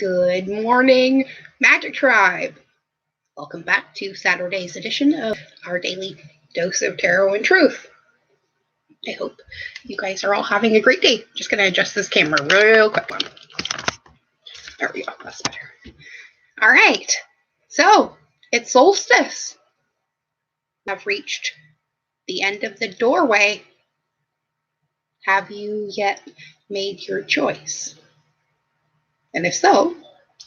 Good morning, Magic Tribe. Welcome back to Saturday's edition of our daily dose of tarot and truth. I hope you guys are all having a great day. Just going to adjust this camera real quick. There we go. That's better. All right. So, it's solstice. I've reached the end of the doorway. Have you yet made your choice? And if so,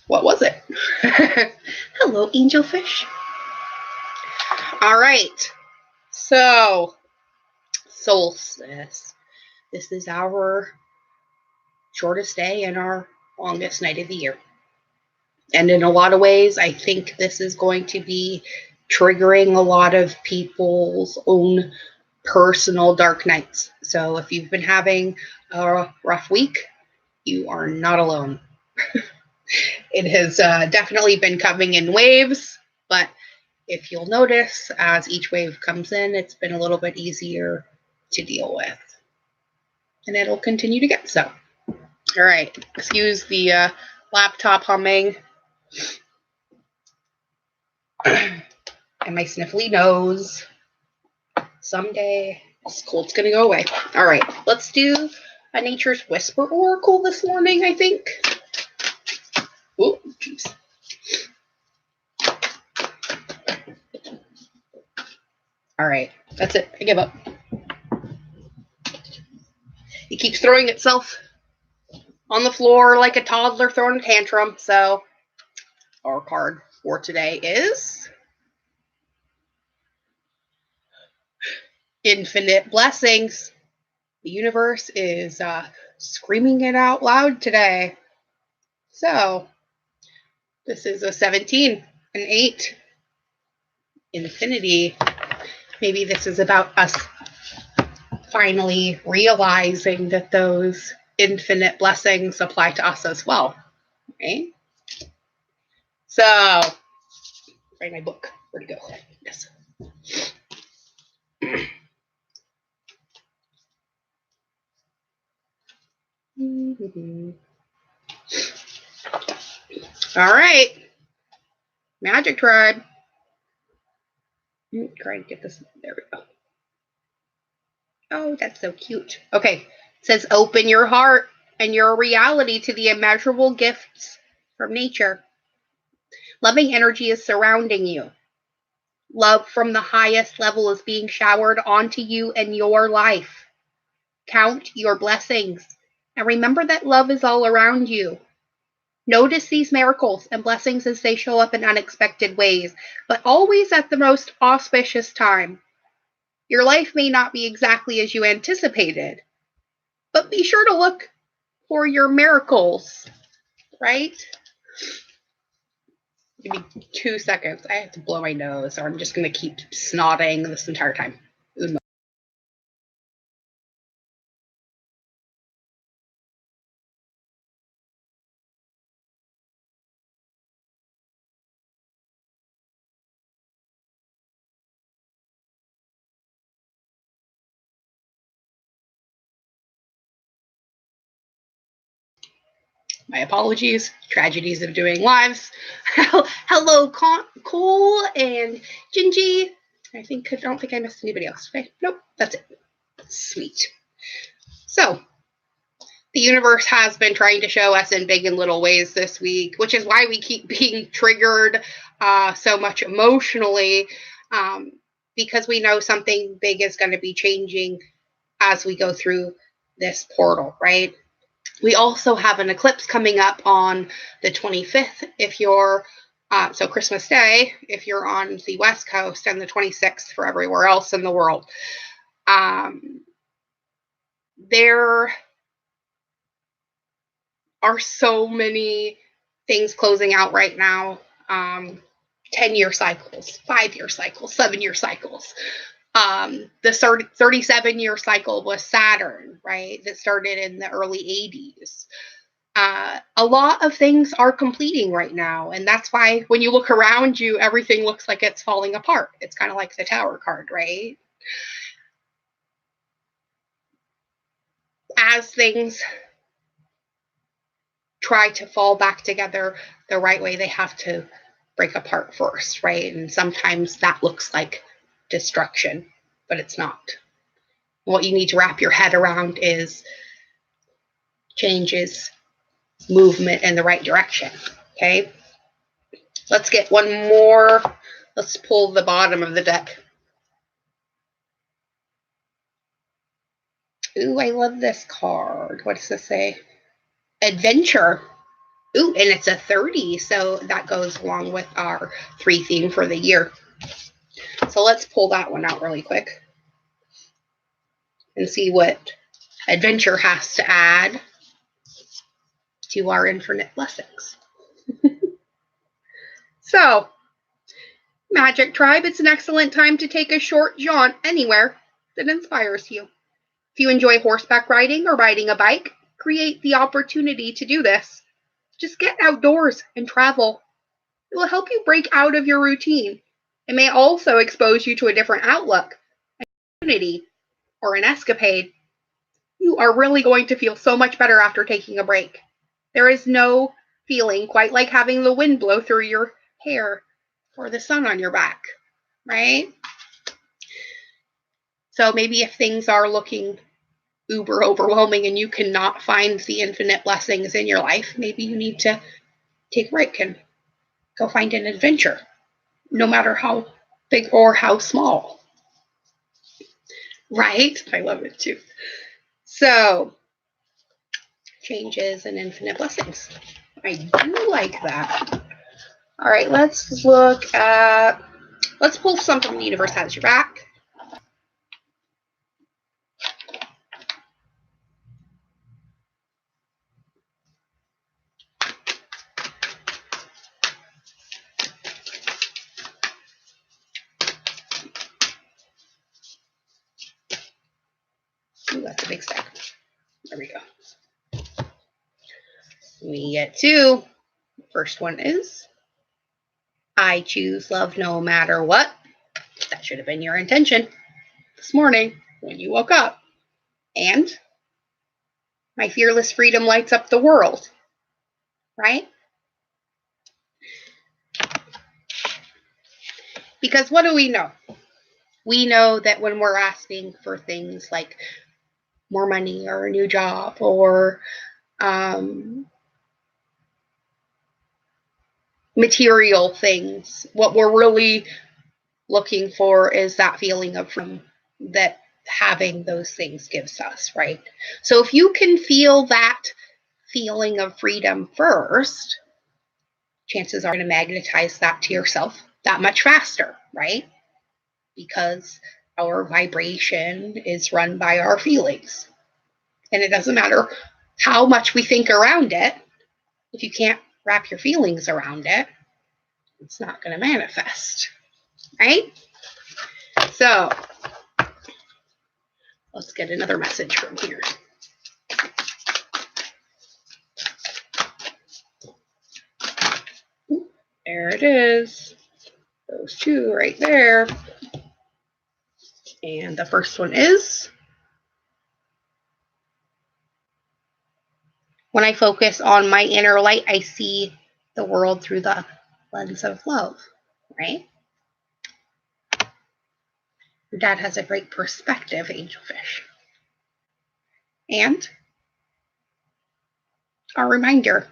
what was it? Hello, angelfish. All right. So, solstice. This is our shortest day and our longest night of the year. And in a lot of ways, I think this is going to be triggering a lot of people's own personal dark nights. So if you've been having a rough week, you are not alone. It has definitely been coming in waves, but if you'll notice, as each wave comes in, it's been a little bit easier to deal with. And it'll continue to get so. All right, excuse the laptop humming. And my sniffly nose. Someday, this cold's gonna go away. All right, let's do a Nature's Whisper Oracle this morning, I think. Oh, jeez. All right, that's it. I give up. It keeps throwing itself on the floor like a toddler throwing a tantrum. So our card for today is Infinite Blessings. The universe is screaming it out loud today. So this is a 17, an 8, infinity. Maybe this is about us finally realizing that those infinite blessings apply to us as well. Right? So, write my book. Where'd it go? Yes. All right. Magic Tribe. Try to get this. There we go. Oh, that's so cute. Okay. It says, open your heart and your reality to the immeasurable gifts from nature. Loving energy is surrounding you. Love from the highest level is being showered onto you and your life. Count your blessings and remember that love is all around you. Notice these miracles and blessings as they show up in unexpected ways, but always at the most auspicious time. Your life may not be exactly as you anticipated, but be sure to look for your miracles, right? Give me 2 seconds. I have to blow my nose, or I'm just going to keep snotting this entire time. My apologies. Tragedies of doing lives. Hello, Cole and Gingy. I don't think I missed anybody else. Okay, nope, that's it. Sweet. So, the universe has been trying to show us in big and little ways this week, which is why we keep being triggered so much emotionally, because we know something big is going to be changing as we go through this portal, right? We also have an eclipse coming up on the 25th if you're, so Christmas Day, if you're on the West Coast, and the 26th for everywhere else in the world. There are so many things closing out right now. 10-year cycles, 5-year cycles, 7-year cycles. The 37-year cycle was Saturn, right? That started in the early 80s. A lot of things are completing right now. And that's why when you look around you, everything looks like it's falling apart. It's kind of like the Tower card, right? As things try to fall back together the right way, they have to break apart first, right? And sometimes that looks like destruction, but it's not. What you need to wrap your head around is changes, movement in the right direction, okay? Let's get one more. Let's pull the bottom of the deck. Ooh, I love this card. What does this say? Adventure. Ooh, and it's a 30, so that goes along with our 3 theme for the year. So let's pull that one out really quick and see what adventure has to add to our infinite blessings. So, Magic Tribe, it's an excellent time to take a short jaunt anywhere that inspires you. If you enjoy horseback riding or riding a bike, create the opportunity to do this. Just get outdoors and travel. It will help you break out of your routine. It may also expose you to a different outlook, an opportunity, or an escapade. You are really going to feel so much better after taking a break. There is no feeling quite like having the wind blow through your hair or the sun on your back, right? So maybe if things are looking uber overwhelming and you cannot find the infinite blessings in your life, maybe you need to take a break and go find an adventure, no matter how big or how small. Right? I love it too. So, changes and infinite blessings. I do like that. All right, let's pull something the universe has your back. Ooh, that's a big stack. There we go. We get 2. First one is, I choose love no matter what. That should have been your intention this morning when you woke up. And my fearless freedom lights up the world. Right? Because what do we know? We know that when we're asking for things like more money or a new job or material things, what we're really looking for is that feeling of freedom that having those things gives us, right? So if you can feel that feeling of freedom first, chances are going to magnetize that to yourself that much faster, right? Because our vibration is run by our feelings. And it doesn't matter how much we think around it. If you can't wrap your feelings around it, it's not going to manifest, right? So let's get another message from here. There it is. Those 2 right there. And the first one is, when I focus on my inner light, I see the world through the lens of love, right? Your dad has a great perspective, Angelfish. And a reminder,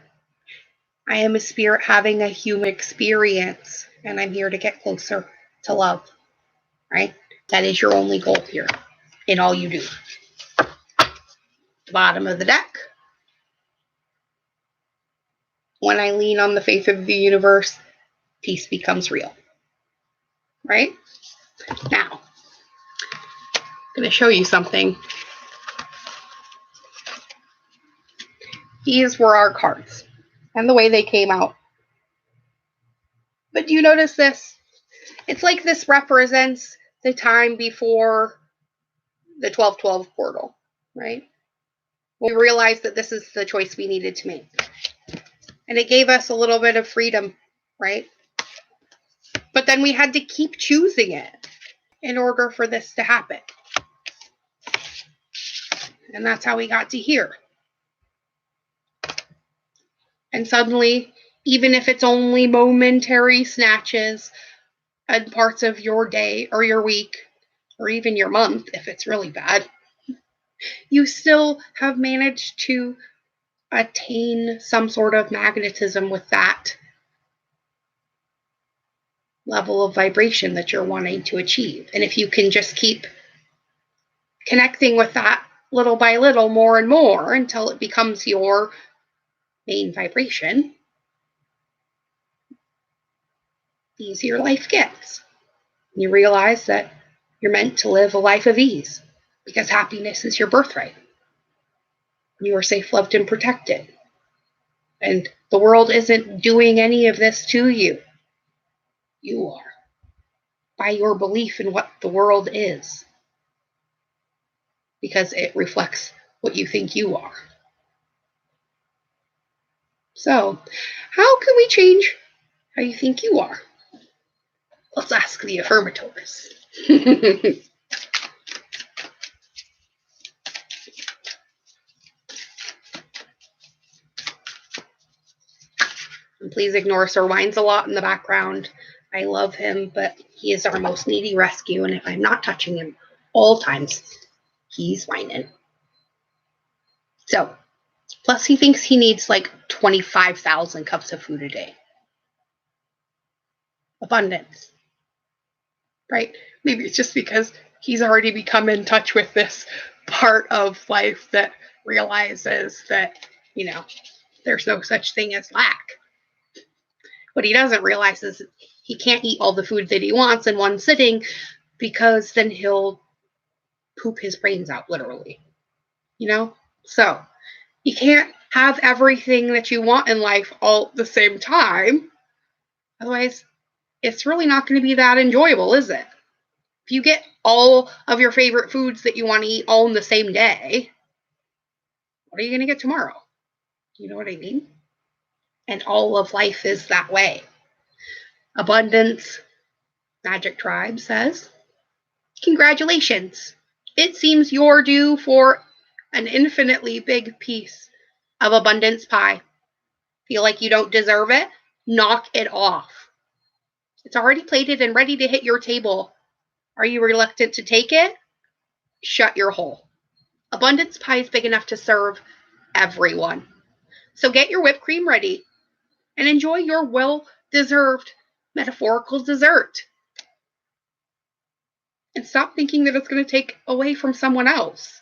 I am a spirit having a human experience, and I'm here to get closer to love, right? That is your only goal here in all you do. Bottom of the deck. When I lean on the faith of the universe, peace becomes real, right? Now, I'm going to show you something. These were our cards and the way they came out. But do you notice this? It's like this represents the time before the 12/12 portal, right? We realized that this is the choice we needed to make. And it gave us a little bit of freedom, right? But then we had to keep choosing it in order for this to happen. And that's how we got to here. And suddenly, even if it's only momentary snatches and parts of your day or your week or even your month, if it's really bad, you still have managed to attain some sort of magnetism with that level of vibration that you're wanting to achieve. And if you can just keep connecting with that little by little, more and more, until it becomes your main vibration, the easier life gets. You realize that you're meant to live a life of ease because happiness is your birthright. You are safe, loved, and protected. And the world isn't doing any of this to you. You are, by your belief in what the world is, because it reflects what you think you are. So, how can we change how you think you are? Let's ask the affirmators. And please ignore Sir Wines a lot in the background. I love him, but he is our most needy rescue, and if I'm not touching him all times, he's whining. So, plus he thinks he needs like 25,000 cups of food a day. Abundance. Right? Maybe it's just because he's already become in touch with this part of life that realizes that, there's no such thing as lack. What he doesn't realize is he can't eat all the food that he wants in one sitting, because then he'll poop his brains out, literally. So you can't have everything that you want in life all at the same time. Otherwise, it's really not going to be that enjoyable, is it? If you get all of your favorite foods that you want to eat all in the same day, what are you going to get tomorrow? You know what I mean? And all of life is that way. Abundance Magic Tribe says, congratulations. It seems you're due for an infinitely big piece of abundance pie. Feel like you don't deserve it? Knock it off. It's already plated and ready to hit your table. Are you reluctant to take it? Shut your hole. Abundance pie is big enough to serve everyone. So get your whipped cream ready and enjoy your well-deserved metaphorical dessert. And stop thinking that it's going to take away from someone else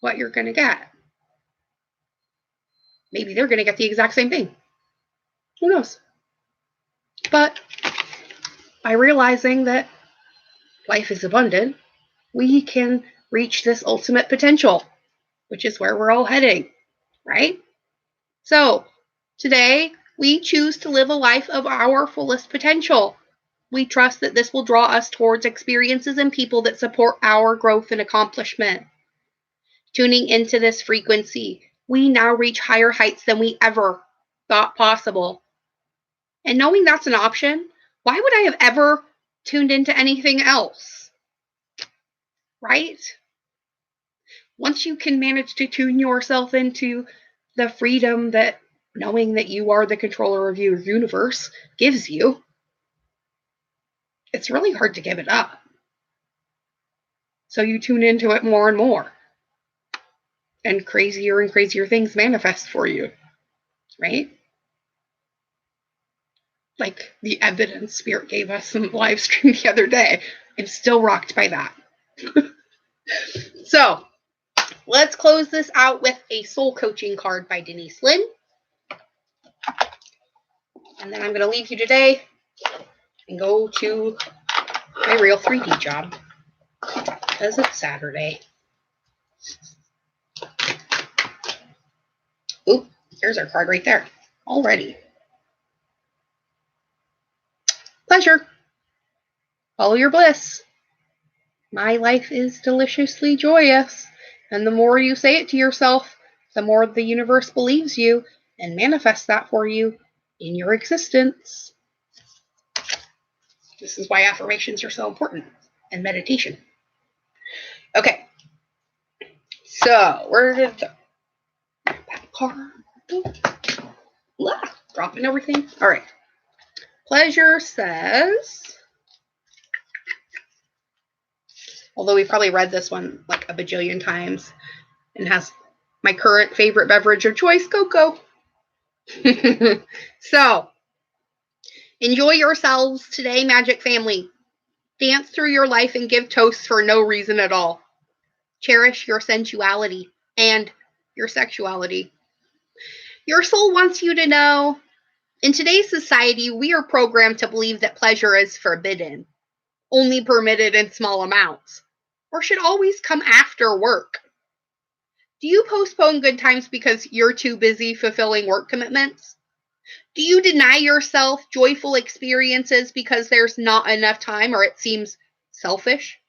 what you're going to get. Maybe they're going to get the exact same thing. Who knows? But by realizing that life is abundant, we can reach this ultimate potential, which is where we're all heading, right? So today, we choose to live a life of our fullest potential. We trust that this will draw us towards experiences and people that support our growth and accomplishment. Tuning into this frequency, we now reach higher heights than we ever thought possible. And knowing that's an option, why would I have ever tuned into anything else? Right? Once you can manage to tune yourself into the freedom that knowing that you are the controller of your universe gives you, it's really hard to give it up. So you tune into it more and more. And crazier things manifest for you. Right? Like the evidence Spirit gave us in the live stream the other day. I'm still rocked by that. So, let's close this out with a soul coaching card by Denise Lynn. And then I'm going to leave you today and go to my real 3D job because it's Saturday. Oop, there's our card right there already. Pleasure. Follow your bliss. My life is deliciously joyous. And the more you say it to yourself, the more the universe believes you and manifests that for you in your existence. This is why affirmations are so important, and meditation. Okay. So, where did that card go? Dropping everything. All right. Pleasure says, although we've probably read this one like a bajillion times, and has my current favorite beverage of choice, cocoa. So, enjoy yourselves today, Magic Family. Dance through your life and give toasts for no reason at all. Cherish your sensuality and your sexuality. Your soul wants you to know, in today's society, we are programmed to believe that pleasure is forbidden, only permitted in small amounts, or should always come after work. Do you postpone good times because you're too busy fulfilling work commitments? Do you deny yourself joyful experiences because there's not enough time or it seems selfish?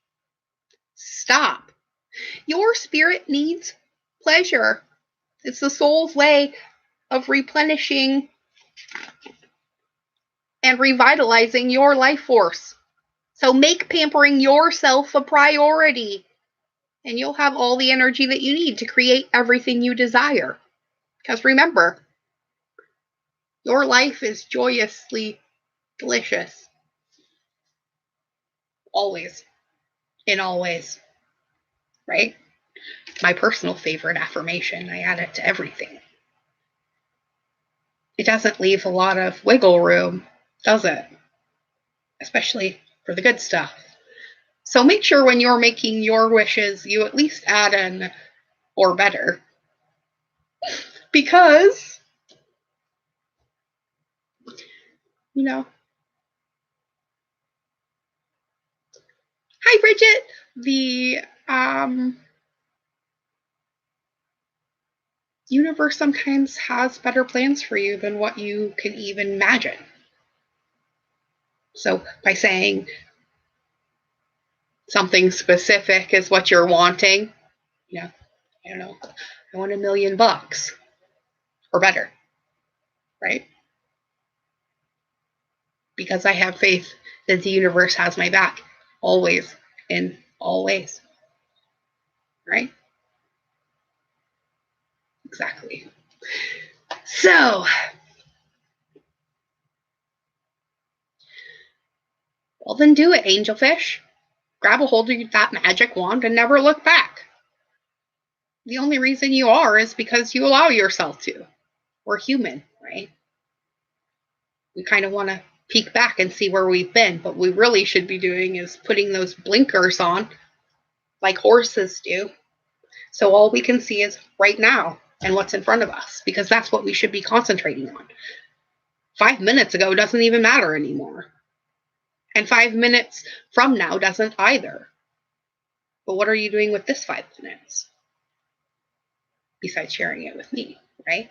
Stop. Your spirit needs pleasure. It's the soul's way of replenishing and revitalizing your life force. So make pampering yourself a priority, and you'll have all the energy that you need to create everything you desire. Because remember, your life is joyously delicious. Always. In all ways. Right? My personal favorite affirmation. I add it to everything. It doesn't leave a lot of wiggle room, does it? Especially for the good stuff. So make sure when you're making your wishes, you at least add in or better. Because, you know. Hi, Bridget. The universe sometimes has better plans for you than what you can even imagine. So by saying something specific is what you're wanting, I don't know, I want $1 million or better, right? Because I have faith that the universe has my back always, in all ways, right? Exactly. So, well then do it, angelfish. Grab a hold of that magic wand and never look back. The only reason you are is because you allow yourself to. We're human, right? We kind of want to peek back and see where we've been, but what we really should be doing is putting those blinkers on like horses do. So all we can see is right now and what's in front of us, because that's what we should be concentrating on. 5 minutes ago doesn't even matter anymore. And 5 minutes from now doesn't either. But what are you doing with this 5 minutes? Besides sharing it with me, right?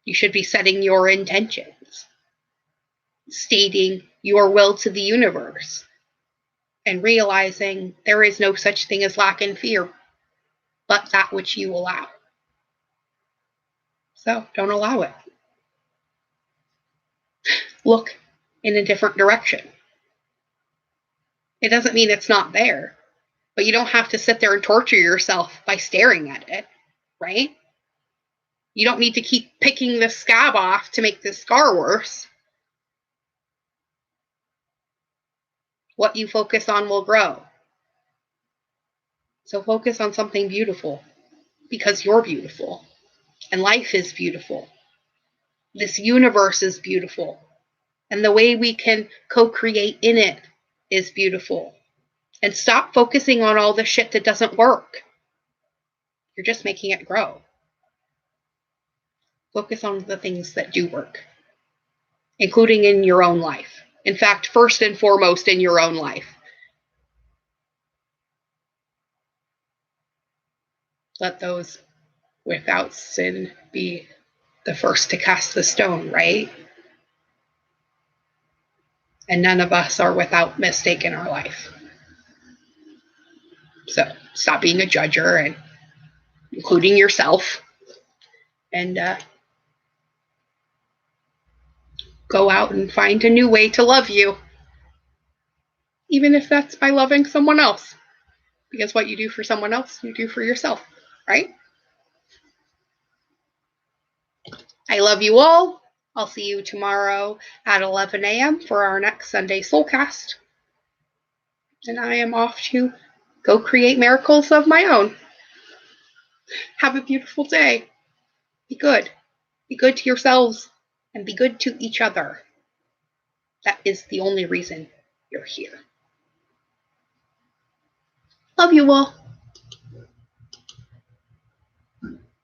You should be setting your intentions, stating your will to the universe, and realizing there is no such thing as lack and fear, but that which you allow. So don't allow it. Look in a different direction. It doesn't mean it's not there, but you don't have to sit there and torture yourself by staring at it, right? You don't need to keep picking the scab off to make the scar worse. What you focus on will grow. So focus on something beautiful, because you're beautiful, and life is beautiful. This universe is beautiful, and the way we can co-create in it is beautiful. And stop focusing on all the shit that doesn't work. You're just making it grow. Focus on the things that do work, including in your own life. In fact, first and foremost in your own life. Let those without sin be the first to cast the stone, right? And none of us are without mistake in our life. So stop being a judger, and including yourself, and go out and find a new way to love you, even if that's by loving someone else. Because what you do for someone else, you do for yourself, right? I love you all. I'll see you tomorrow at 11 a.m. for our next Sunday Soulcast. And I am off to go create miracles of my own. Have a beautiful day. Be good. Be good to yourselves and be good to each other. That is the only reason you're here. Love you all.